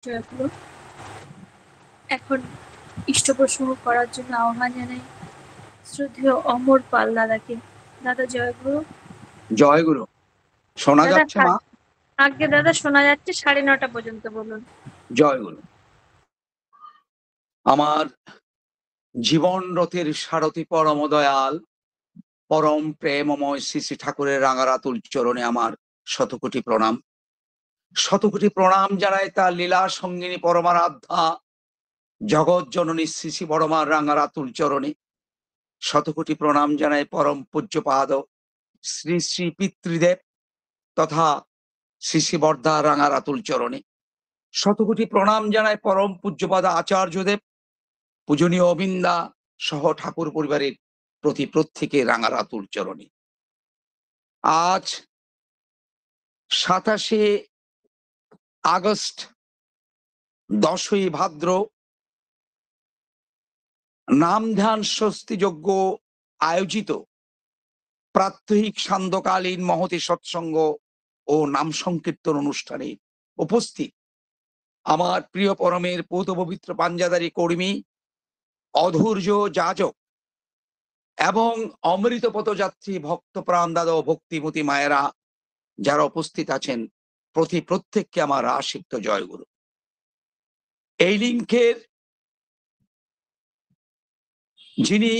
বিষয়গুলো এখন ইষ্টপ্রসঙ্গ করার জন্য আহ্বান জানাই শ্রদ্ধেয় অমর পাল দাদাকে। দাদা জয়গুরু। জয় গুরু। শোনা দাদা যাচ্ছে মা? আগে দাদা শোনা যাচ্ছে, 9:30 পর্যন্ত বলুন। জয় গুরু। আমার জীবন রথের সারথি পরম দয়াল পরম প্রেমময় শ্রী শ্রী ঠাকুরের রাঙারাতুল চরণে আমার শতকোটি প্রণাম। শতকোটি প্রণাম জানাই তার লীলা সঙ্গিনী পরমারাধ্যা জগৎ জননী শ্রী শ্রী বড়মার রাঙারাতুল চরণে। শতকোটি প্রণাম জানাই পরম পূজ্যপাদ শ্রী শ্রী পিতৃদেব তথা শ্রী শ্রী বর্ধা রাঙারাতুল চরণে। শতকোটি প্রণাম জানাই পরম পূজ্যপাদ আচার্যদেব পূজনীয় অবিন্দা সহ ঠাকুর পরিবারের প্রতি প্রত্যেকে রাঙারাতুল চরণে। আজ 27শে আগস্ট 10ই ভাদ্র নাম ধ্যান স্বস্তি যজ্ঞ আয়োজিত প্রাত্যহিক সান্ধ্যকালীন মহতি সৎসঙ্গ ও নাম সংকীর্তন অনুষ্ঠানে উপস্থিত আমার প্রিয় পরমের পৌত পবিত্র পাঞ্জাদারি কর্মী অধৈর্য যাজক এবং অমৃত পথযাত্রী ভক্ত প্রাণ দাদা ও ভক্তিমতী মায়েরা যারা উপস্থিত আছেন প্রত্যেককে আমার আশিক্ত জয়গুরু। এই লিঙ্কের যিনি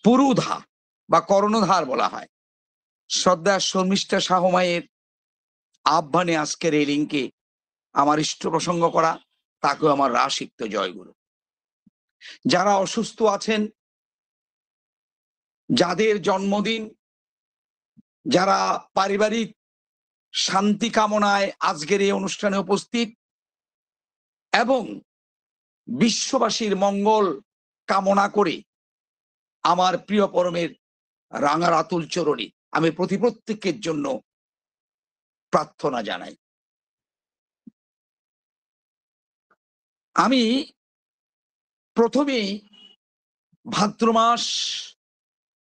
পুরুধা বা কর্ণধার বলা হয় শ্রদ্ধা শর্মিষ্ঠা সাহমায়ের আহ্বানে আজকের এই লিঙ্কে আমার ইষ্ট প্রসঙ্গ করা, তাকেও আমার আশিক্ত জয়গুরু। যারা অসুস্থ আছেন, যাদের জন্মদিন, যারা পারিবারিক শান্তি কামনায় আজকের এই অনুষ্ঠানে উপস্থিত এবং বিশ্ববাসীর মঙ্গল কামনা করে আমার প্রিয় পরমের রাঙারাতুল চরণে আমি প্রত্যেকের জন্য প্রার্থনা জানাই। আমি প্রথমেই ভাদ্র মাস,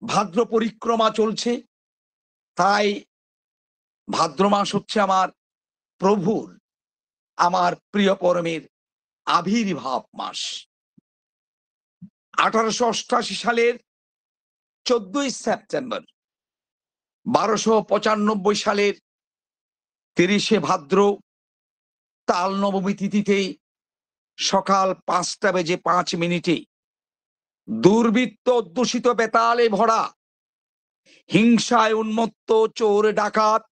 ভাদ্র পরিক্রমা চলছে, তাই ভাদ্র মাস হচ্ছে আমার প্রভুর, আমার প্রিয় পরমের আবির্ভাব মাস। 1888 সালের 14ই সেপ্টেম্বর, 1295 সালের 30শে ভাদ্র তাল নবমী তিথিতে সকাল 5:05 দুর্বৃত্ত অধ্যুষিত বেতালে ভরা হিংসায় উন্মত্ত চোর ডাকাত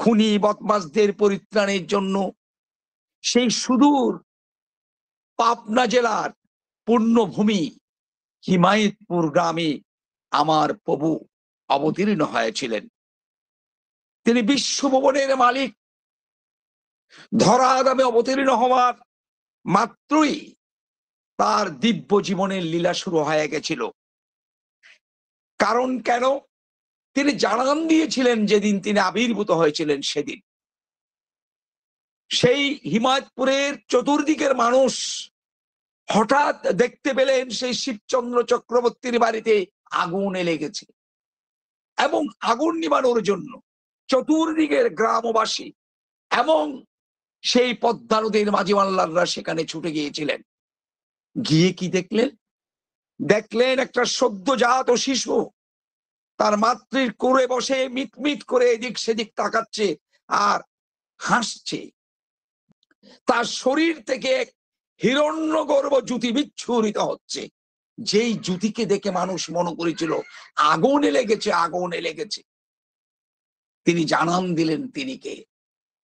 খুনি বদমাশদের পরিত্রাণের জন্য সেই সুদূর পাবনা জেলার পুণ্যভূমি হিমায়তপুর গ্রামে আমার প্রভু অবতীর্ণ হয়েছিলেন। তিনি বিশ্বভুবনের মালিক। ধরাধামে অবতীর্ণ হওয়ার মাত্রই তার দিব্য জীবনের লীলা শুরু হয়ে গেছিল। কারণ কেন? তিনি জানান দিয়েছিলেন যেদিন তিনি আবির্ভূত হয়েছিলেন সেদিন সেই হিমায়তপুরের চতুর্দিকের মানুষ হঠাৎ দেখতে পেলেন সেই শিবচন্দ্র চক্রবর্তীর বাড়িতে আগুনে লেগেছে এবং আগুন নিবানোর জন্য চতুর্দিকের গ্রামবাসী এবং সেই পদ্মা নদীর মাঝি মাল্লাররা সেখানে ছুটে গিয়েছিলেন। গিয়ে কি দেখলেন? দেখলেন একটা সদ্যজাত শিশু তার মাতৃর কোলে বসে মিটমিট করে এদিক সেদিক তাকাচ্ছে আর হাসছে। তার শরীর থেকে হিরণ্যগর্ভ জ্যোতি বিচ্ছুরিত হচ্ছে, যেই জ্যোতিকে দেখে মানুষ মনে করেছিল আগুনে লেগেছে, আগুনে লেগেছে। তিনি জানান দিলেন তিনি কে।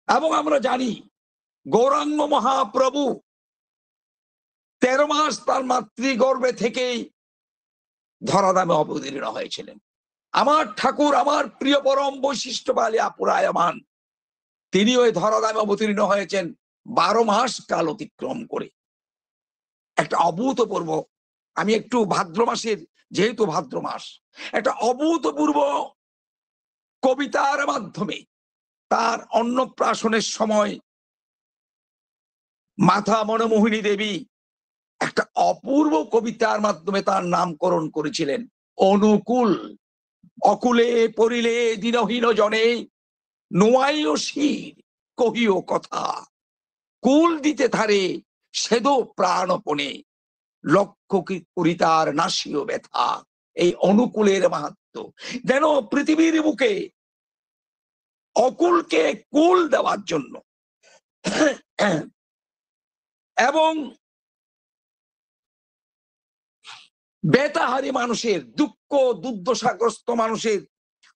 এবং আমরা জানি গৌরাঙ্গ মহাপ্রভু 13 মাস তার মাতৃগর্ভে থেকেই ধরাধামে অবতীর্ণ হয়েছিলেন। আমার ঠাকুর, আমার প্রিয় পরম বৈশিষ্ট্যবালী আপুরায়মান, তিনি ওই ধরাধামে অবতীর্ণ হয়েছেন 12 মাস কাল অতিক্রম করে। একটা অভূতপূর্ব, আমি একটু ভাদ্র মাসের, যেহেতু ভাদ্র মাস, একটা অভূতপূর্ব কবিতার মাধ্যমে তার অন্নপ্রাশনের সময় মাতা মনমোহিনী দেবী একটা অপূর্ব কবিতার মাধ্যমে তার নামকরণ করেছিলেন। অনুকূল অকুলে পড়িলে দিনহীন জনে নোয়াইও শির কহিও কথা। কুল দিতে থারে সেদো প্রাণপণে, লক্ষ্য কি করি তার নাসিও ব্যথা। এই অনুকূলের মাহাত্ম্য যেন পৃথিবীর বুকে অকুলকে কুল দেওয়ার জন্য এবং বেতাহারী মানুষের দুঃখ, দুর্দশাগ্রস্ত মানুষের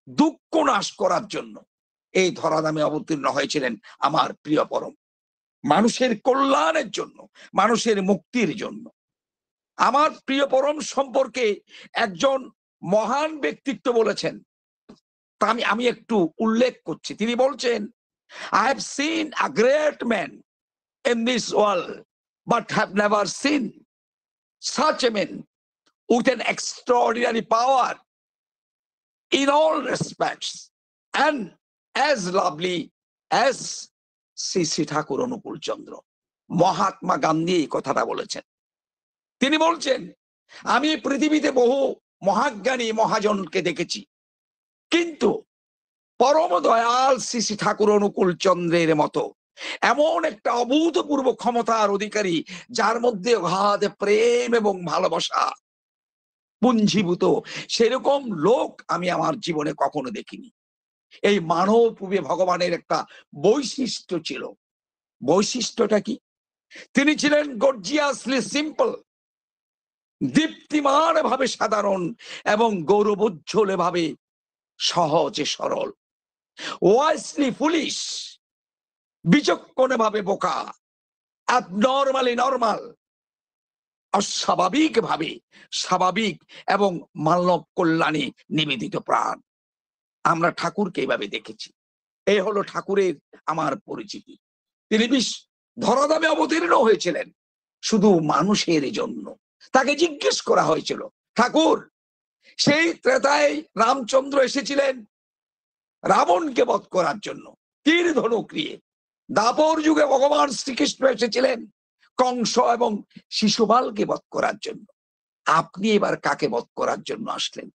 দুঃখ নাশ করার জন্য এই ধরাধামে অবতীর্ণ হয়েছিলেন আমার প্রিয় পরম। মানুষের কল্যাণের জন্য, মানুষের মুক্তির জন্য। আমার প্রিয় পরম সম্পর্কে একজন মহান ব্যক্তিত্ব বলেছেন, তা আমি একটু উল্লেখ করছি। তিনি বলছেন, I have seen a great man in this world, but have never seen such a man with an extraordinary power in all respects and as lovely as Shri Shri Thakur অনুকূল চন্দ্র। মহাত্মা গান্ধী এই কথাটা বলেছেন। তিনি বলছেন, আমি পৃথিবীতে বহু মহাজ্ঞানী মহাজনকে দেখেছি, কিন্তু পরম দয়াল শ্রী শ্রী ঠাকুর অনুকূল চন্দ্রের মতো এমন একটা অভূতপূর্ব ক্ষমতার অধিকারী, যার মধ্যে অগাধ প্রেম এবং ভালোবাসা পুঞ্জীভূত, সেরকম লোক আমি আমার জীবনে কখনো দেখিনি। এই মানবরূপী ভগবানের একটা বৈশিষ্ট্য ছিল। বৈশিষ্ট্যটা কি? তিনি ছিলেন গর্জিয়াসলি সিম্পল, দীপ্তিমান ভাবে সাধারণ এবং গৌরবোজ্জ্বল ভাবে সহজে সরল, ওয়াইসলি ফুলিশ, বিচক্ষণ ভাবে বোকা, অ্যাবনর্মালি নরমাল, অস্বাভাবিক ভাবে স্বাভাবিক এবং মানব কল্যাণে নিবেদিত প্রাণ। আমরা ঠাকুরকে এইভাবে দেখেছি। এই হলো ঠাকুরের আমার পরিচিতি। তিনি ধরাধামে অবতীর্ণ হয়েছিলেন শুধু মানুষের জন্য। তাকে জিজ্ঞেস করা হয়েছিল, ঠাকুর, সেই ত্রেতায় রামচন্দ্র এসেছিলেন রাবণকে বধ করার জন্য তীর ধনুক নিয়ে। দাপর যুগে ভগবান শ্রীকৃষ্ণ এসেছিলেন কংস এবং শিশুপালকে বধ করার জন্য। আপনি এবার কাকে বধ করার জন্য আসলেন?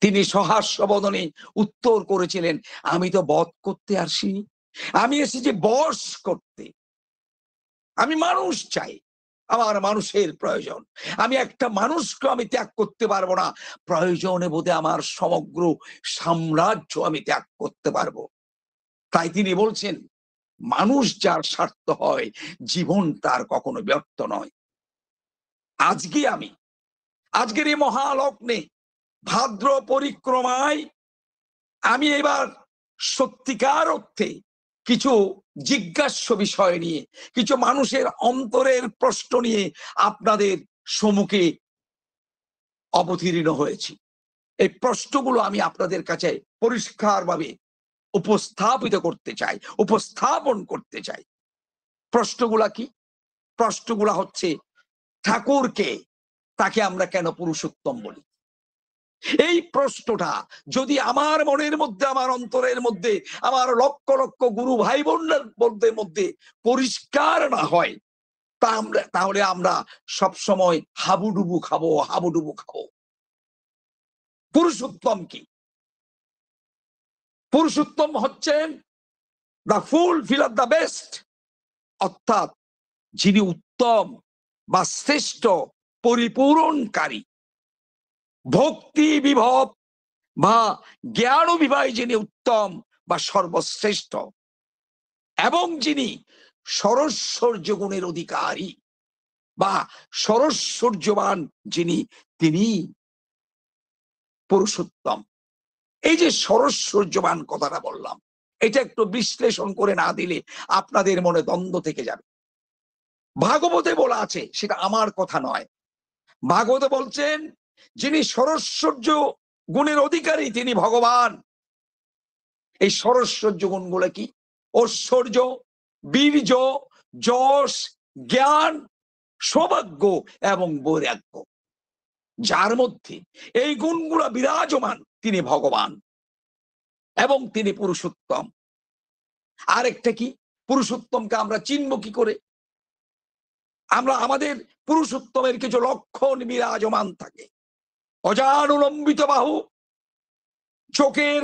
তিনি সহাস্য বদনে উত্তর করেছিলেন, আমি তো বধ করতে আসিনি, আমি এসেছি বশ করতে। আমি মানুষ চাই, আমার মানুষের প্রয়োজন। আমি একটা মানুষকে আমি ত্যাগ করতে পারবো না, প্রয়োজনে বোধে আমার সমগ্র সাম্রাজ্য আমি ত্যাগ করতে পারবো। তাই তিনি বলছেন, মানুষ যার স্বার্থ হয়, জীবন তার কখনো ব্যর্থ নয়। আজকের এই মহালগ্নে ভাদ্র পরিক্রমায় আমি এবার সত্যিকার অর্থে কিছু জিজ্ঞাস্য বিষয় নিয়ে, কিছু মানুষের অন্তরের প্রশ্ন নিয়ে আপনাদের সম্মুখে অবতীর্ণ হয়েছি। এই প্রশ্নগুলো আমি আপনাদের কাছে পরিষ্কারভাবে উপস্থাপন করতে চাই। প্রশ্নগুলা কি? প্রশ্নগুলা হচ্ছে, ঠাকুরকে, তাকে আমরা কেন পুরুষোত্তম বলি? এই প্রশ্নটা যদি আমার মনের মধ্যে, আমার অন্তরের মধ্যে, আমার লক্ষ লক্ষ গুরু ভাই বোনদের মধ্যে পরিষ্কার না হয়, তাহলে আমরা সবসময় হাবুডুবু খাবো। পুরুষোত্তম কি? পুরুষোত্তম হচ্ছেন দ্য ফুলফিলার দ্য বেস্ট, অর্থাৎ যিনি উত্তম বা শ্রেষ্ঠ, পরিপূরণকারী, ভক্তি বিভব বা জ্ঞান বিভায় যিনি উত্তম বা সর্বশ্রেষ্ঠ, এবং যিনি সরস্বর্য গুণের অধিকারী বা সরস্বর্যবান যিনি, তিনি পুরুষোত্তম। এই যে সরস্বর্যবান কথাটা বললাম, এটা একটু বিশ্লেষণ করে না দিলে আপনাদের মনে দ্বন্দ্ব থেকে যাবে। ভাগবতে বলা আছে, সেটা আমার কথা নয়। ভাগবতে বলছেন, যিনি সরস্বর্য গুণের অধিকারী তিনি ভগবান। এই সরস্বর্য গুণগুলো কি? ঐশ্বর্য, বীর্য, যশ, জ্ঞান, সৌভাগ্য এবং বৈরাগ্য। যার মধ্যে এই গুণগুলো বিরাজমান, তিনি ভগবান এবং তিনি পুরুষোত্তম। আরেকটা কি? পুরুষোত্তমকে আমরা চিনব কি করে? আমাদের পুরুষোত্তমের কিছু লক্ষণ বিরাজমান থাকে। অজানুলম্বিত বাহু, চোখের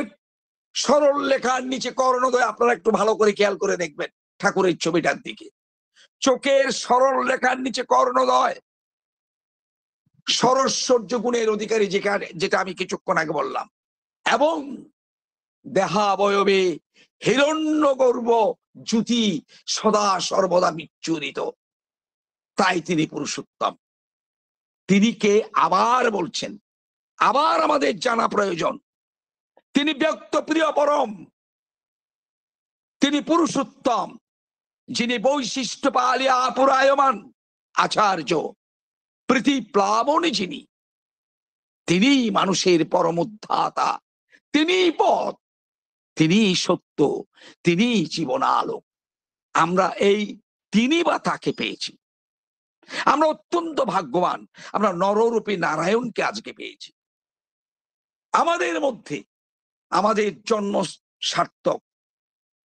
সরল লেখার নিচে কর্ণদ্বয়, আপনারা একটু ভালো করে খেয়াল করে দেখবেন, ঠাকুরের ছবিটার দিকে। চোখের সরল রেখার নিচে কর্ণদয়, সরস্বর্য গুণের অধিকারী, যেটা আমি কিছুক্ষণ আগে বললাম, এবং দেহাবয়বে হিরণ্যগর্ভ জ্যোতি সদা সর্বদা বিচ্ছুরিত। তাই তিনি পুরুষোত্তম। তিনি কে আবার বলছেন, আবার আমাদের জানা প্রয়োজন। তিনি ব্যক্ত প্রিয় পরম, তিনি পুরুষোত্তম, যিনি বৈশিষ্ট্য পালিয়া পুরায়মান আচার্য, প্রীতি প্লাবনী যিনি, তিনি মানুষের পরম উদ্ধাতা, তিনি পথ, তিনি সত্য, তিনি জীবন আলো। আমরা এই তিনি বা তাকে পেয়েছি। আমরা অত্যন্ত ভাগ্যবান, আমরা নররূপী নারায়ণকে আজকে পেয়েছি। আমাদের মধ্যে আমাদের জন্ম সার্থক।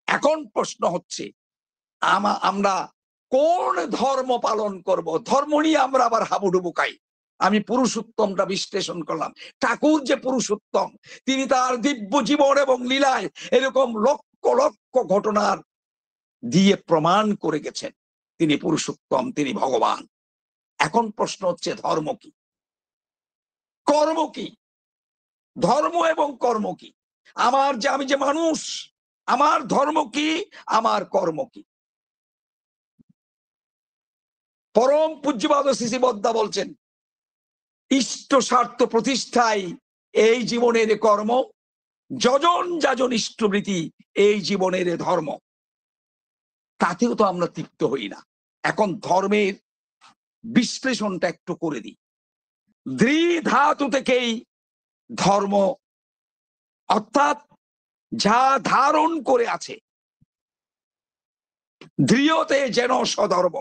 এখন প্রশ্ন হচ্ছে আমরা কোন ধর্ম পালন করব? ধর্ম নিয়ে আমরা আবার হাবুডুবু খাই। আমি পুরুষোত্তমটা বিশ্লেষণ করলাম। ঠাকুর যে পুরুষোত্তম, তিনি তার দিব্য জীবন এবং লীলায় এরকম লক্ষ লক্ষ ঘটনার দিয়ে প্রমাণ করে গেছেন তিনি পুরুষোত্তম, তিনি ভগবান। এখন প্রশ্ন হচ্ছে ধর্ম কি, কর্ম কি? ধর্ম এবং কর্ম কি? আমি যে মানুষ, আমার ধর্ম কি, আমার কর্ম কি? পরম পূজ্যপাদ শ্রী বদ্দা বলছেন, ইষ্ট স্বার্থ প্রতিষ্ঠায় এই জীবনের কর্ম, যজন যাজন ইষ্টবৃতি এই জীবনের ধর্ম। তাতেও তো আমরা তৃপ্ত হই না। এখন ধর্মের বিশ্লেষণটা একটু করে দিই। ধৃ ধাতু থেকেই ধর্ম, অর্থাৎ যা ধারণ করে আছে, দৃঢ়তে যেন সধর্ম,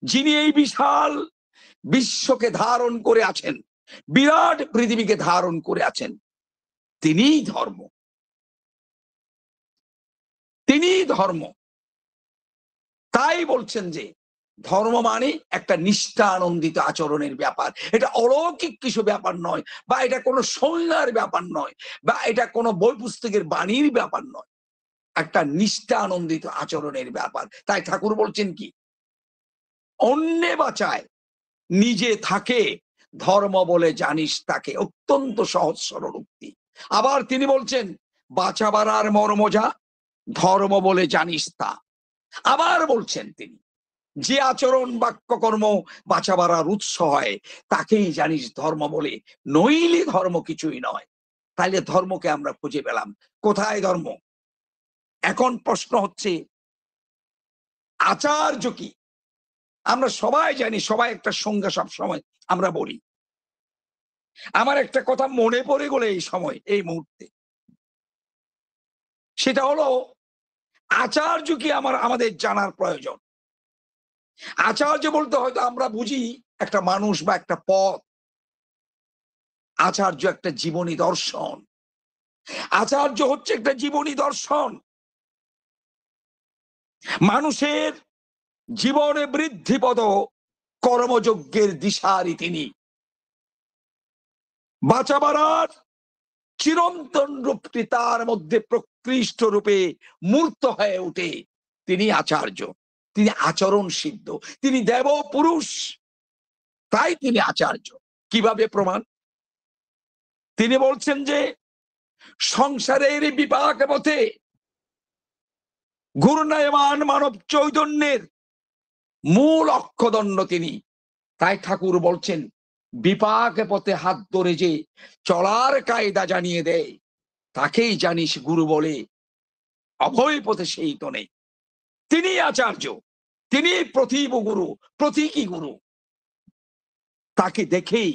যিনি এই বিশাল বিশ্বকে ধারণ করে আছেন, বিরাট পৃথিবীকে ধারণ করে আছেন, তিনিই ধর্ম, তিনিই ধর্ম। তাই বলছেন যে ধর্ম মানে একটা নিষ্ঠা আনন্দিত আচরণের ব্যাপার। এটা অলৌকিক কিছু ব্যাপার নয়, বা এটা কোনো সংজ্ঞার ব্যাপার নয়, বা এটা কোনো বই পুস্তকের বাণীর ব্যাপার নয়, একটা নিষ্ঠা আনন্দিত আচরণের ব্যাপার। তাই ঠাকুর বলছেন কি, অন্যে বাঁচায় নিজে থাকে, ধর্ম বলে জানিস তাকে। অত্যন্ত সহজ সরল উক্তি। আবার তিনি বলছেন, বাঁচাবার আর মর্ম যা, ধর্ম বলে জানিস তা। আবার বলছেন তিনি, যে আচরণ বাক্য কর্ম বাঁচাবার আর উৎস হয়, তাকেই জানিস ধর্ম বলে, নইলে ধর্ম কিছুই নয়। তাইলে ধর্মকে আমরা খুঁজে পেলাম। কোথায় ধর্ম? এখন প্রশ্ন হচ্ছে, আচার্য কি? আমরা সবাই জানি, সবাই একটা সংজ্ঞা সব সময় আমরা বলি। আমার একটা কথা মনে পড়ে গেল এই সময়, এই মুহূর্তে, সেটা হলো আচার্য কি আমাদের জানার প্রয়োজন। আচার্য বলতে হয়তো আমরা বুঝি একটা মানুষ বা একটা পথ। আচার্য একটা জীবনী দর্শন। আচার্য হচ্ছে একটা জীবনী দর্শন। মানুষের জীবনে বৃদ্ধিপদ কর্মযজ্ঞের দিশারি তিনি। বাঁচাবার চিরন্তন রূপটি তার মধ্যে প্রকৃষ্ট রূপে মূর্ত হয়ে উঠে, তিনি আচার্য। তিনি আচরণ সিদ্ধ, তিনি দেব পুরুষ, তাই তিনি আচার্য। কিভাবে প্রমাণ? তিনি বলছেন যে সংসারের বিপাক পথে ঘূর্ণায়মান মানব চৈতন্যের মূল অক্ষদণ্ড তিনি। তাই ঠাকুর বলছেন, বিপাক পথে হাত ধরে যে চলার কায়দা জানিয়ে দেয়, তাকেই জানিস গুরু বলে, অভয় পথে সেই তো নেই। তিনি আচার্য, তিনি প্রতিভ গুরু, প্রতীকী গুরু। তাকে দেখেই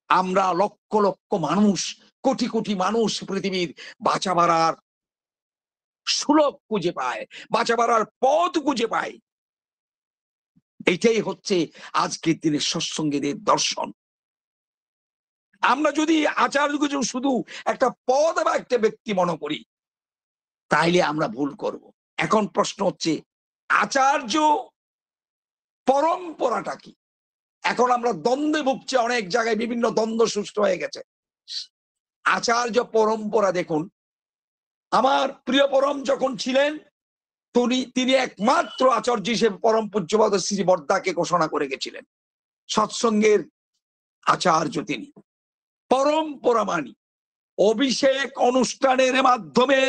আমরা লক্ষ লক্ষ মানুষ, কোটি কোটি মানুষ পৃথিবীর বাঁচাবার সুলভ খুঁজে পায়, বাঁচাবার পথ খুঁজে পায়। এটাই হচ্ছে আজকের দিনের সৎসঙ্গীদের দর্শন। আমরা যদি আচার্যকে শুধু একটা পদ বা একটা ব্যক্তি মনে করি, তাইলে আমরা ভুল করব। এখন প্রশ্ন হচ্ছে, আচার্য পরম্পরাটা কি? এখন আমরা দ্বন্দ্বে ভুগছি, অনেক জায়গায় বিভিন্ন দ্বন্দ্ব সৃষ্টি হয়ে গেছে। আচার্য পরম্পরা দেখুন, আমার প্রিয় পরম যখন ছিলেন, তিনি একমাত্র আচার্য হিসেবে পরম পূজ্যপাদ শ্রী বর্দাকে ঘোষণা করে গেছিলেন সৎসঙ্গের আচার্য। তিনি পরম্পরা মানি। অভিষেক অনুষ্ঠানের মাধ্যমে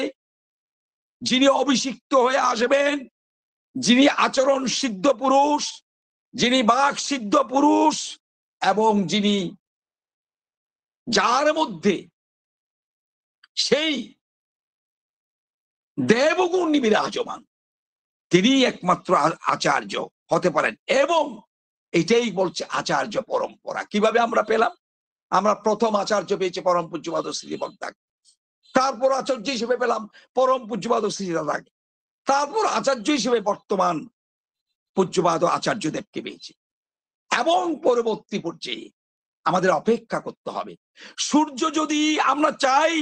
যিনি অভিষিক্ত হয়ে আসবেন, যিনি আচরণ সিদ্ধ পুরুষ, যিনি বাক সিদ্ধ পুরুষ, এবং যিনি যার মধ্যে সেই দেবগুণ বিরাজমান, তিনি একমাত্র আচার্য হতে পারেন। এবং এটাই বলছে আচার্য পরম্পরা। কিভাবে আমরা পেলাম? আমরা প্রথম আচার্য পেয়েছি পরম পূজ্যপাদ শ্রী বক্তাকে, তারপর আচার্য হিসেবে পেলাম পরম পূজ্যপাদ শ্রী দাদাকে, তারপর আচার্য হিসেবে বর্তমান পূজ্যপাদ আচার্য দেবকে পেয়েছি। এবং পরবর্তী পর্যায়ে আমাদের অপেক্ষা করতে হবে। সূর্য যদি আমরা চাই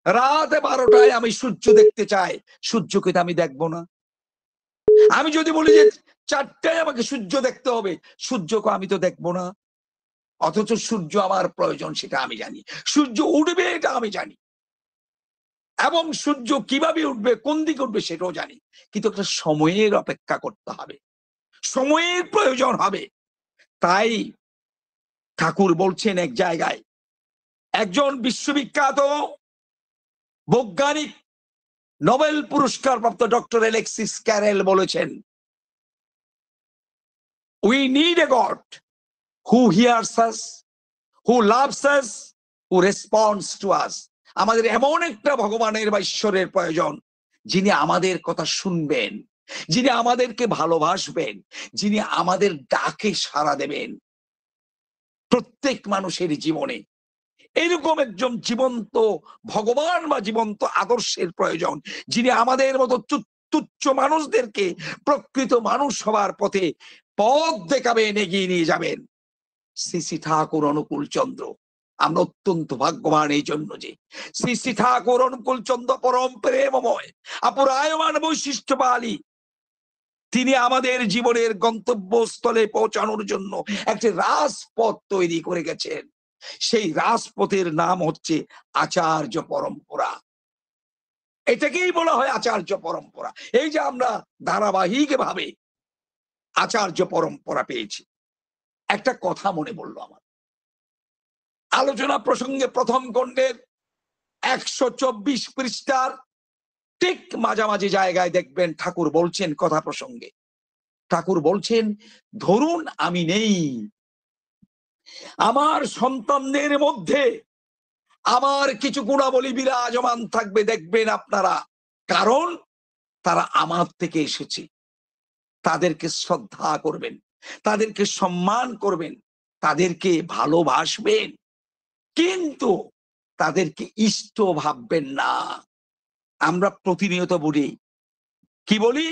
রাত 12টায় আমি সূর্য দেখতে চাই, সূর্যকে তো আমি দেখবো না। আমি যদি বলি যে 4টায় আমাকে সূর্য দেখতে হবে, সূর্যকে আমি তো দেখবো না। অথচ সূর্য আমার প্রয়োজন, সেটা আমি জানি। সূর্য উঠবে, এটা আমি জানি। এবং সূর্য কিভাবে উঠবে, কোন দিকে উঠবে, সেটাও জানি। কিন্তু একটা সময়ের অপেক্ষা করতে হবে, সময়ের প্রয়োজন হবে। তাই ঠাকুর বলছেন এক জায়গায়, একজন বিশ্ববিখ্যাত বৈজ্ঞানিক নোবেল পুরস্কার প্রাপ্ত ডক্টর অ্যালেক্সিস ক্যারেল বলেছেন, we need a god who hears us, who loves us, who responds to us. আমাদের এমন একটা ভগবানের বা ঈশ্বরের প্রয়োজন, যিনি আমাদের কথা শুনবেন, যিনি আমাদেরকে ভালোবাসবেন, যিনি আমাদের ডাকে সাড়া দেবেন। প্রত্যেক মানুষের জীবনে এরকম একজন জীবন্ত ভগবান বা জীবন্ত আদর্শের প্রয়োজন, যিনি আমাদের মতো তুচ্ছ মানুষদেরকে প্রকৃত মানুষ হবার পথে পথ দেখাবেন, এগিয়ে নিয়ে যাবেন। শ্রী শ্রী ঠাকুর অনুকূল চন্দ্র। আমরা অত্যন্ত ভাগ্যবান এই জন্য যে শ্রী শ্রী ঠাকুর অনুকূল চন্দ্র পরম প্রেমময় অপরায়মান বৈশিষ্ট্যবালী, তিনি আমাদের জীবনের গন্তব্যস্থলে পৌঁছানোর জন্য একটি রাজপথ তৈরি করে গেছেন। সেই রাজপথের নাম হচ্ছে আচার্য পরম্পরা। এটাকেই বলা হয় আচার্য পরম্পরা। এই যে আমরা ধারাবাহিক ভাবে আচার্য পরম্পরা পেয়েছি। একটা কথা মনে পড়লো আমার, আলোচনা প্রসঙ্গে প্রথম খণ্ডের 124 পৃষ্ঠার ঠিক মাঝামাঝি জায়গায় দেখবেন ঠাকুর বলছেন, কথা প্রসঙ্গে ঠাকুর বলছেন, ধরুন আমি নেই, আমার সন্তানদের মধ্যে আমার কিছু গুণাবলী বিরাজমান থাকবে, দেখবেন আপনারা, কারণ তারা আমার থেকে এসেছে। তাদেরকে শ্রদ্ধা করবেন, তাদেরকে সম্মান করবেন, তাদেরকে ভালোবাসবেন, কিন্তু তাদেরকে ইষ্ট ভাববেন না। আমরা প্রতিনিয়ত বলি, কি বলি,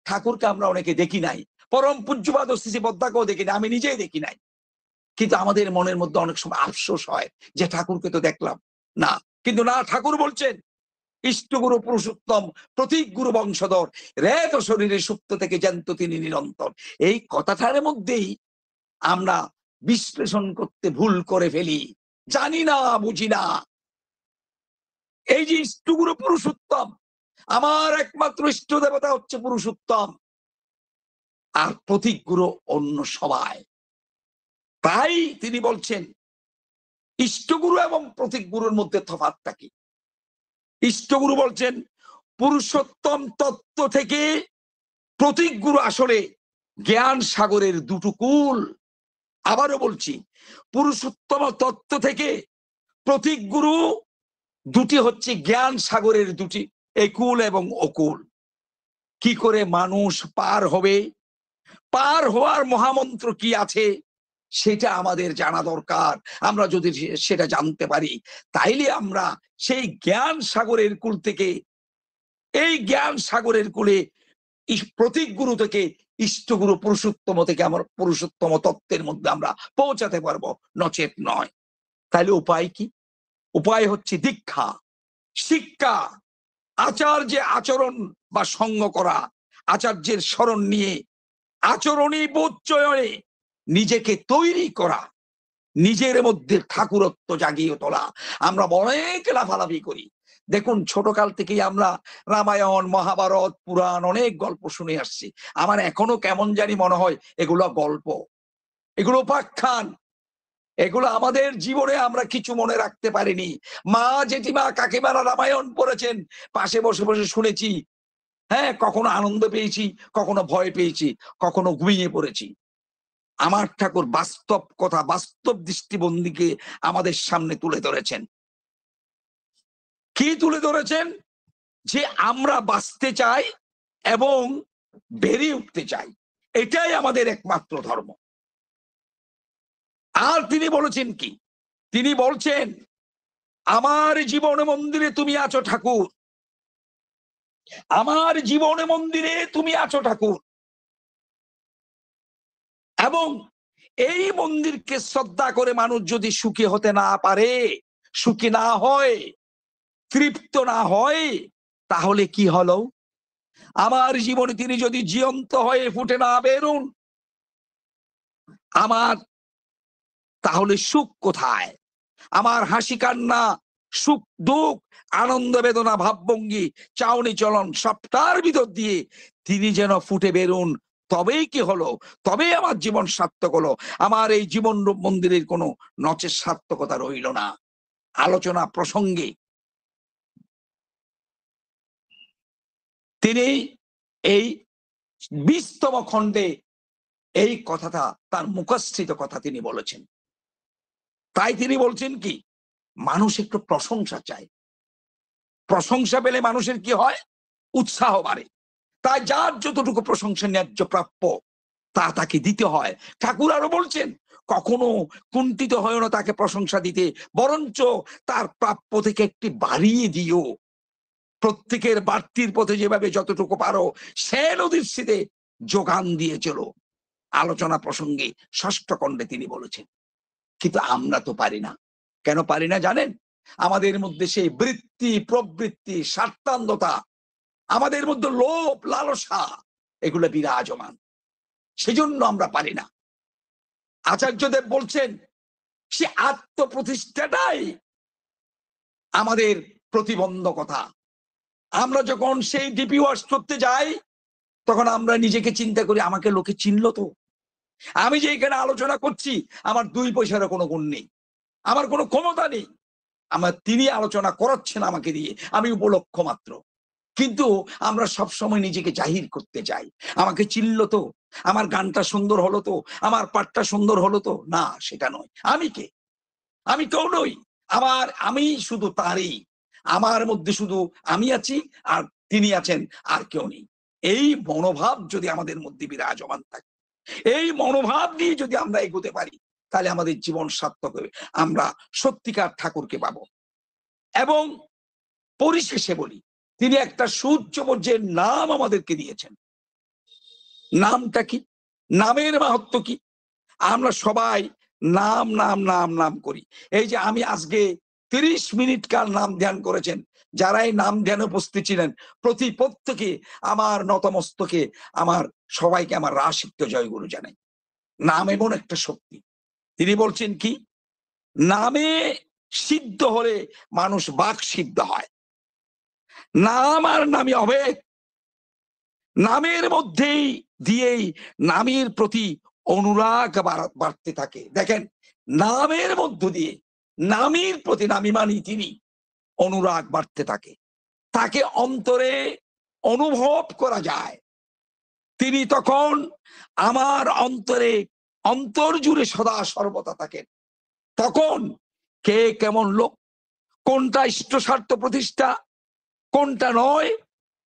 ঠাকুরকে আমরা অনেকে দেখি নাই, পরম পূজ্যপাদ শ্রী বদ্দাকেও দেখি না, আমি নিজেই দেখি নাই। কিন্তু আমাদের মনের মধ্যে অনেক সময় আফসোস হয় যে ঠাকুরকে তো দেখলাম না। কিন্তু না, ঠাকুর বলছেন, ইষ্টগুরু পুরুষোত্তম, প্রতীক গুরু বংশধর, রেত শরীরে সুপ্ত থেকে জ্যান্ত তিনি নিরন্তর। এই কথাটার মধ্যেই আমরা বিশ্লেষণ করতে ভুল করে ফেলি, জানি না, বুঝি না। এই যে ইষ্টগুরু পুরুষোত্তম, আমার একমাত্র ইষ্ট দেবতা হচ্ছে পুরুষোত্তম, আর প্রতীক গুরু অন্য সবাই। তাই তিনি বলছেন ইষ্টগুরু এবং প্রতীক গুরুর মধ্যে তফাৎটা কি। ইষ্টগুরু বলছেন পুরুষোত্তম তত্ত্ব থেকে প্রতীক গুরু আসলে জ্ঞান সাগরের দুটো কূল। আবারও বলছি, পুরুষোত্তম তত্ত্ব থেকে প্রতীক গুরু দুটি হচ্ছে জ্ঞান সাগরের দুটি একুল এবং অকুল। কি করে মানুষ পার হবে, পার হওয়ার মহামন্ত্র কি আছে, সেটা আমাদের জানা দরকার। আমরা যদি সেটা জানতে পারি, তাইলে আমরা সেই জ্ঞান সাগরের কুল থেকে, এই জ্ঞান সাগরের কুলে প্রতীক গুরু থেকে ইষ্টগুরু পুরুষোত্তম থেকে আমার পুরুষোত্তম তত্ত্বের মধ্যে আমরা পৌঁছাতে পারবো, নচেত নয়। তাইলে উপায় কি? উপায় হচ্ছে দীক্ষা, শিক্ষা, আচার্যের আচরণ বা সঙ্গ করা, আচার্যের স্মরণ নিয়ে আচরণী বোধচয়নে নিজেকে তৈরি করা, নিজের মধ্যে ঠাকুরত্ব জাগিয়ে তোলা। আমরা অনেক লাফালাফি করি, দেখুন, ছোটকাল থেকেই আমরা রামায়ণ, মহাভারত, পুরাণ অনেক গল্প শুনে আসছি। আমার এখনো কেমন জানি মনে হয় এগুলো গল্প, এগুলো উপাখ্যান, এগুলো আমাদের জীবনে আমরা কিছু মনে রাখতে পারিনি। মা, জেঠিমা, কাকিমারা রামায়ণ পড়েছেন, পাশে বসে বসে শুনেছি। হ্যাঁ, কখনো আনন্দ পেয়েছি, কখনো ভয় পেয়েছি, কখনো ঘুমিয়ে পড়েছি। আমার ঠাকুর বাস্তব কথা, বাস্তব দৃষ্টিভঙ্গিকে আমাদের সামনে তুলে ধরেছেন। কি তুলে ধরেছেন? যে আমরা বাঁচতে চাই এবং বেরিয়ে উঠতে চাই, এটাই আমাদের একমাত্র ধর্ম। আর তিনি বলেছেন কি? তিনি বলছেন, আমার জীবন মন্দিরে তুমি আছো ঠাকুর, আমার জীবন মন্দিরে তুমি আছো ঠাকুর। এবং এই মন্দিরকে শ্রদ্ধা করে মানুষ যদি সুখী হতে না পারে, সুখী না হয়, তৃপ্ত না হয়, তাহলে কি হলো? আমার জীবনে তিনি যদি জীবন্ত হয়ে ফুটে না বেরুন, আমার তাহলে সুখ কোথায়? আমার হাসি কান্না, সুখ দুঃখ, আনন্দ বেদনা, ভাবভঙ্গি, চাউনি চলন সবটার ভিতর দিয়ে তিনি যেন ফুটে বেরুন, তবেই কি হলো? তবেই আমার জীবন সার্থক হলো। আমার এই জীবন রূপ মন্দিরের কোনো নচের সার্থকতা রইল না। আলোচনা প্রসঙ্গে তিনি এই 20তম খণ্ডে এই কথাটা, তার মুখস্থিত কথা তিনি বলেছেন। তাই তিনি বলছেন কি? মানুষ একটু প্রশংসা চায়। প্রশংসা পেলে মানুষের কি হয়? উৎসাহ বাড়ে। তাই যার যতটুকু প্রশংসা ন্যায্য প্রাপ্য তা তাকে দিতে হয়। ঠাকুর আরো বলছেন, কখনো কুণ্ঠিত হয় না তাকে প্রশংসা দিতে, বরঞ্চ তার প্রাপ্য থেকে একটি বাড়িয়ে দিও। প্রত্যেকের বাড়তির পথে যেভাবে যতটুকু পারো সে নদীর শীতে যোগান দিয়ে চলো। আলোচনা প্রসঙ্গে 6ষ্ঠ খণ্ডে তিনি বলেছেন। কিন্তু আমরা তো পারি না। কেন পারি না জানেন? আমাদের মধ্যে সেই বৃত্তি, প্রবৃত্তি, স্বার্থান্ধতা, আমাদের মধ্যে লোভ, লালসা, এগুলো বিরাজমান। সেজন্য আমরা পারি না। আচার্যদেব বলছেন, সে আত্মপ্রতিষ্ঠাটাই আমাদের প্রতিবন্ধকতা। আমরা যখন সেই ডিপি ওয়াশ করতে যাই, তখন আমরা নিজেকে চিন্তা করি, আমাকে লোকে চিনলো তো? আমি যে এখানে আলোচনা করছি, আমার 2 পয়সারও কোনো গুণ নেই, আমার কোনো ক্ষমতা নেই। আমার তিনি আলোচনা করাচ্ছেন আমাকে দিয়ে, আমি উপলক্ষ মাত্র। কিন্তু আমরা সবসময় নিজেকে জাহির করতে চাই, আমাকে চিনল তো, আমার গানটা সুন্দর হলো তো, আমার পাঠটা সুন্দর হলো তো। না, সেটা নয়। আমি কে? আমি কেউ নই। আমি শুধু তারই। আমার মধ্যে শুধু আমি আছি, আর তিনি আছেন, আর কেউ নেই। এই মনোভাব যদি আমাদের মধ্যে বিরাজমান থাকে, এই মনোভাব নিয়ে যদি আমরা এগোতে পারি, তাহলে আমাদের জীবন সার্থক হবে। আমরা সত্যিকার ঠাকুরকে পাবো। এবং পরিশেষে বলি, তিনি একটা সূর্যবর্জ্যের নাম আমাদেরকে দিয়েছেন। নামটা কি? নামের মাহাত্ম্য কি? আমরা সবাই নাম নাম নাম নাম করি। এই যে আমি আজকে 30 মিনিট কাল নাম ধ্যান করেছেন, যারা এই নাম ধ্যানে উপস্থিত ছিলেন, প্রত্যেকে আমার নতমস্তকে, আমার সবাইকে আমার রাসিক্ত জয়গুরু জানাই। নাম এমন একটা শক্তি। তিনি বলছেন কি? নামে সিদ্ধ হলে মানুষ বাক সিদ্ধ হয়। নাম আর নামে অভেদ। নামের মধ্যেই দিয়েই নামের প্রতি অনুরাগ বাড়তে থাকে। দেখেন, নামের মধ্য দিয়ে নামের প্রতি, নামী মানি তিনি, অনুরাগ বাড়তে থাকে। তাকে অন্তরে অনুভব করা যায়। তিনি তখন আমার অন্তরে, অন্তর জুড়ে সদা সর্বদা থাকেন। তখন কে কেমন লোক, কোনটা ইষ্ট স্বার্থ প্রতিষ্ঠা, কোনটা নয়,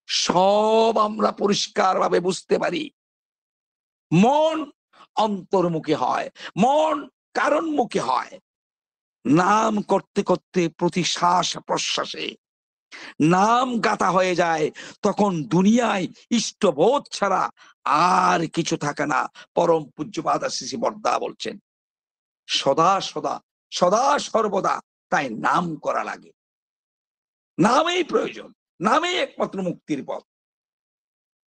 সব আমরা পরিষ্কারভাবে বুঝতে পারি। মন অন্তর্মুখী হয়, মন কারণমুখী হয়। নাম করতে করতে প্রতি শ্বাস প্রশ্বাসে নাম গাথা হয়ে যায়, তখন দুনিয়ায় ইষ্টবোধ ছাড়া আর কিছু থাকে না। পরম পূজ্যপাদ শ্রী বরদা বলছেন, সদা সদা সদা সর্বদা তাই নাম করা লাগে। নামেই প্রয়োজন, নামেই একমাত্র মুক্তির পথ।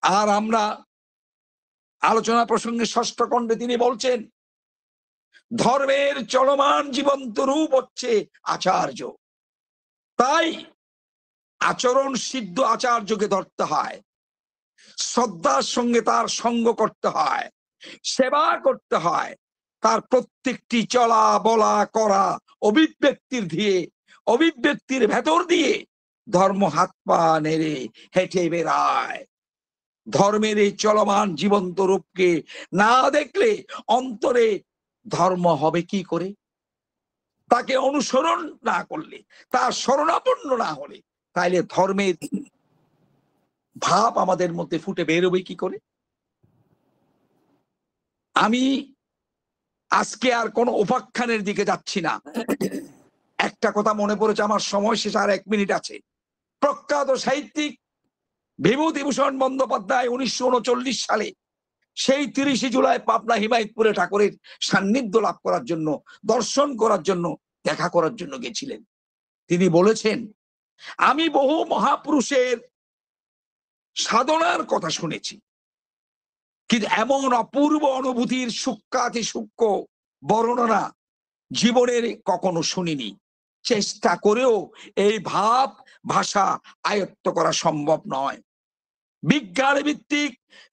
আর আমরা আলোচনা প্রসঙ্গে 6ষ্ঠ খণ্ডে তিনি বলছেন, ধর্মের চলমান জীবন্ত রূপ হচ্ছে আচার্য। তাই আচরণ সিদ্ধ আচার্যকে ধরতে হয়, শ্রদ্ধার সঙ্গে তার সঙ্গ করতে হয়, সেবা করতে হয়, তার প্রত্যেকটি চলা বলা করা অভিব্যক্তির ভেতর দিয়ে ধর্ম হাত পা নেড়ে হেঁটে বেড়ায়। ধর্মের এই চলমান জীবন্ত রূপকে না দেখলে অন্তরে ধর্ম হবে কি করে? তাকে অনুসরণ না করলে, তার শরণাপন্ন না হলে, তাইলে ধর্মের ভাব আমাদের মধ্যে ফুটে বেরোবে কি করে? আমি আজকে আর কোন উপাখ্যানের দিকে যাচ্ছি না। একটা কথা মনে পড়েছে, আমার সময় শেষ, আর 1 মিনিট আছে। প্রখ্যাত সাহিত্যিক বিভূতিভূষণ বন্দ্যোপাধ্যায় 1939 সালে সেই 30 জুলাই পাবনা হিমায়তপুরে ঠাকুরের সান্নিধ্য লাভ করার জন্য, দর্শন করার জন্য, দেখা করার জন্য গেছিলেন। তিনি বলেছেন, আমি বহু মহাপুরুষের সাধনার কথা শুনেছি, কিন্তু এমন অপূর্ব অনুভূতির সূক্ষ্মাতি সূক্ষ্ম বর্ণনা জীবনের কখনো শুনিনি। চেষ্টা করেও এই ভাব ভাষা আয়ত্ত করা সম্ভব নয়। বিজ্ঞান ভিত্তিক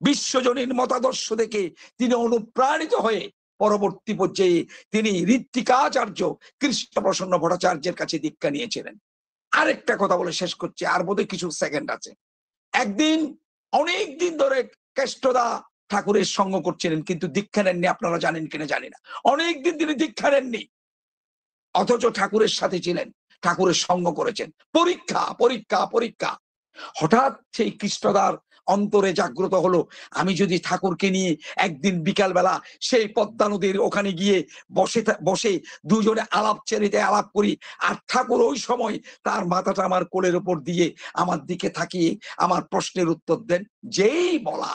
বিশ্বজনীন মতাদর্শ দেখে তিনি অনুপ্রাণিত হয়ে পরবর্তী পর্যায়ে তিনি ঋত্বিকাচার্য কৃষ্ণপ্রসন্ন ভট্টাচার্যের কাছে দীক্ষা নিয়েছিলেন। আরেকটা কথা বলে শেষ করছি, আর বোধহয় কিছু সেকেন্ড আছে। একদিন, অনেক দিন ধরে কেষ্টদা ঠাকুরের সঙ্গ করছিলেন, কিন্তু দীক্ষা নেননি। আপনারা জানেন কিনা জানি না, অনেকদিন তিনি দীক্ষা নেননি, অথচ ঠাকুরের সাথে ছিলেন, ঠাকুরের সঙ্গ করেছেন। পরীক্ষা পরীক্ষা পরীক্ষা। হঠাৎ সেই কৃষ্ণদার অন্তরে জাগ্রত হলো, আমি যদি ঠাকুরকে নিয়ে একদিন বিকালবেলা সেই পদ্মা নদীর ওখানে গিয়ে বসে দুজনে আলাপ করি, আর ঠাকুর ওই সময় তার মাথাটা আমার কোলের উপর দিয়ে আমার দিকে তাকিয়ে আমার প্রশ্নের উত্তর দেন। যেই বলা,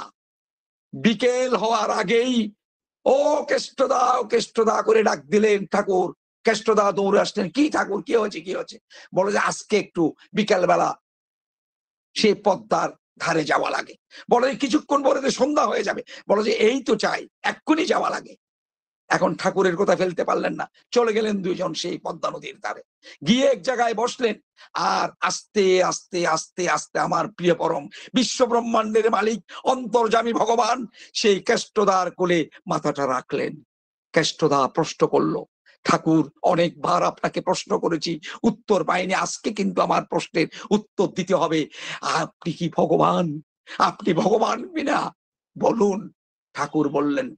বিকেল হওয়ার আগেই ও কেষ্টদা করে ডাক দিলেন ঠাকুর। কেষ্টদা দৌড়ে আসলেন, কি ঠাকুর, কি হয়েছে কি হয়েছে? বলে যে আজকে একটু বিকালবেলা সে পদ্মার ধারে যাওয়া লাগে। বলে কিছুক্ষণ পরে তো সন্ধ্যা হয়ে যাবে। বলে যে এই তো চাই, এক্ষুনি যাওয়া লাগে। এখন ঠাকুরের কথা ফেলতে পারলেন না, চলে গেলেন দুইজন সেই পদ্মা নদীর ধারে, গিয়ে এক জায়গায় বসলেন। আর আস্তে আস্তে আস্তে আস্তে আমার প্রিয় পরম বিশ্ব ব্রহ্মাণ্ডের মালিক অন্তর্যামী ভগবান সেই কেষ্টদার কোলে মাথাটা রাখলেন। কেষ্টদা প্রশ্ন করলো, ঠাকুর অনেকবার আপনাকে প্রশ্ন করেছি, উত্তর পাইনি, আজকে কিন্তু আমার প্রশ্নের উত্তর দিতে হবে। আপনি কি ভগবান? আপনি ভগবান বিনা বলুন। ঠাকুর বললেন,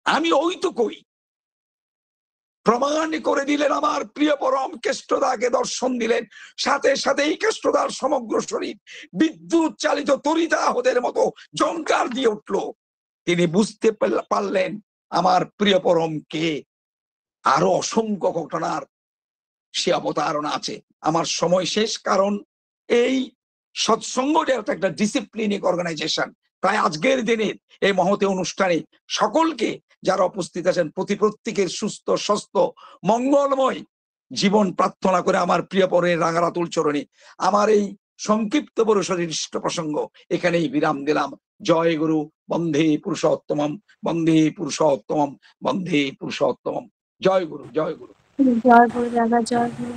আমি ওই তো কই। প্রমাণ করে দিলেন। আমার প্রিয় পরম কেষ্টদাকে দর্শন দিলেন, সাথে সাথেই কেষ্টদার সমগ্র শরীর বিদ্যুৎ চালিত তরিদাহদের মতো জংকার দিয়ে উঠল। তিনি বুঝতে পারলেন আমার প্রিয় পরম কে। আরো অসংখ্য ঘটনার সে অবতারণা আছে। আমার সময় শেষ, কারণ এই সৎসঙ্গটা একটা ডিসিপ্লিনিক অর্গানাইজেশন। তাই আজকের দিনের এই মহতে অনুষ্ঠানে সকলকে যারা উপস্থিত আছেন প্রত্যেকের সুস্থ স্বাস্থ্য মঙ্গলময় জীবন প্রার্থনা করে আমার প্রিয় পরের রাঙারাতুল চরণে আমার এই সংক্ষিপ্ত পরিসরিষ্ট প্রসঙ্গ এখানেই বিরাম দিলাম। জয় গুরু, বন্দে পুরুষোত্তমম, বন্দে পুরুষোত্তমম, বন্দে পুরুষোত্তমম। জয় গুরু, জয় গুরু। জয় গুরু দাদা, জয় গুরু।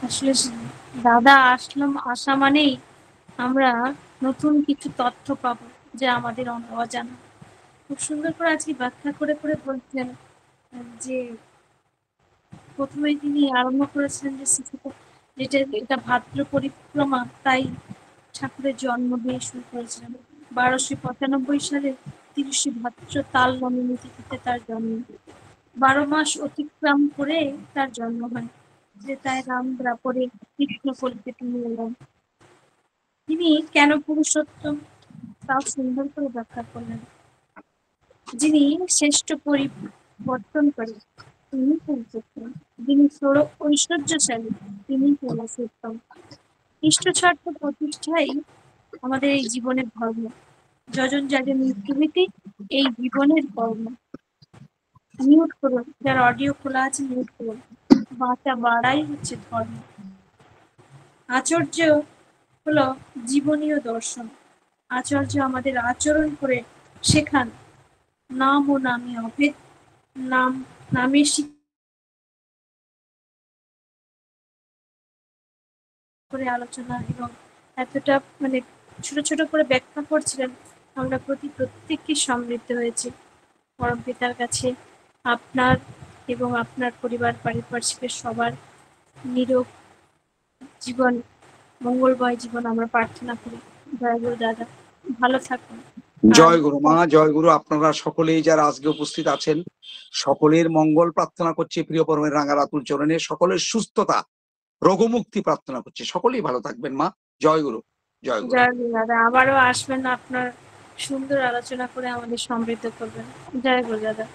আসলে দাদা আসা মানেই আমরা নতুন কিছু তথ্য পাবো যা আমাদের অজানা। খুব সুন্দর করে আজকে ব্যাখ্যা করে করে বলছেন যে প্রথমে তিনি আরম্ভ করেছিলেন যে এটা ভাদ্র পরিক্রমা, তাই ঠাকুরের জন্ম দিয়ে শুরু করেছিলেন। 1295 সালে 30 ভাদ্র তাল নমিনী তিথিতে তার জন্ম। 12 মাস অতিক্রম করে তার জন্ম হয়, যে তাই রাম দ্রাপরে কৃষ্ণ কলিতে তিনি এলেন। তিনি কেন পুরুষোত্তম তাও সুন্দর করে ব্যাখ্যা করলেন। যিনি শ্রেষ্ঠ পরিবর্তন করে তিনি পুরুষোত্তম, যিনি ঐশ্বর্যশালী তিনি পুরুষোত্তম। ইষ্টস্বার্থ প্রতিষ্ঠাই আমাদের এই জীবনের ধর্ম। যজন যাদের মৃত্যুভীতি এই জীবনের কর্ম। মিউট করুন, যার অডিও খোলা আছে মিউট করুন। বাঁচা বাড়াই হচ্ছে ধর্ম। আচার্য হলো জীবনীয় দর্শন। আচার্য আমাদের আচরণ করে শেখান নাম ও নামে অভেদ, নামে করে আলোচনা এবং এতটা মানে ছোট ছোট করে ব্যাখ্যা করছিলেন, আমরা প্রত্যেককে সমৃদ্ধ হয়েছি। পরম পিতার কাছে আপনার এবং আপনার পরিবার পারিপার্শ্বিকের সবার নিরোগ জীবন, মঙ্গলময় জীবন আমরা প্রার্থনা করি। জয় গুরু দাদা, ভালো থাকুন। জয় গুরু মা, জয় গুরু। আপনারা সকলেই যারা আজকে উপস্থিত আছেন সকলের মঙ্গল প্রার্থনা করছি প্রিয় পরমের রাঙা রাতুল চরণে, সকলের সুস্থতা রোগমুক্তি প্রার্থনা করছি। সকলেই ভালো থাকবেন মা। জয় গুরু, জয় গুরু। জয় গুরু দাদা, আবারও আসবেন, আপনার সুন্দর আলোচনা করে আমাদের সমৃদ্ধ করবেন। জয় গুরু দাদা।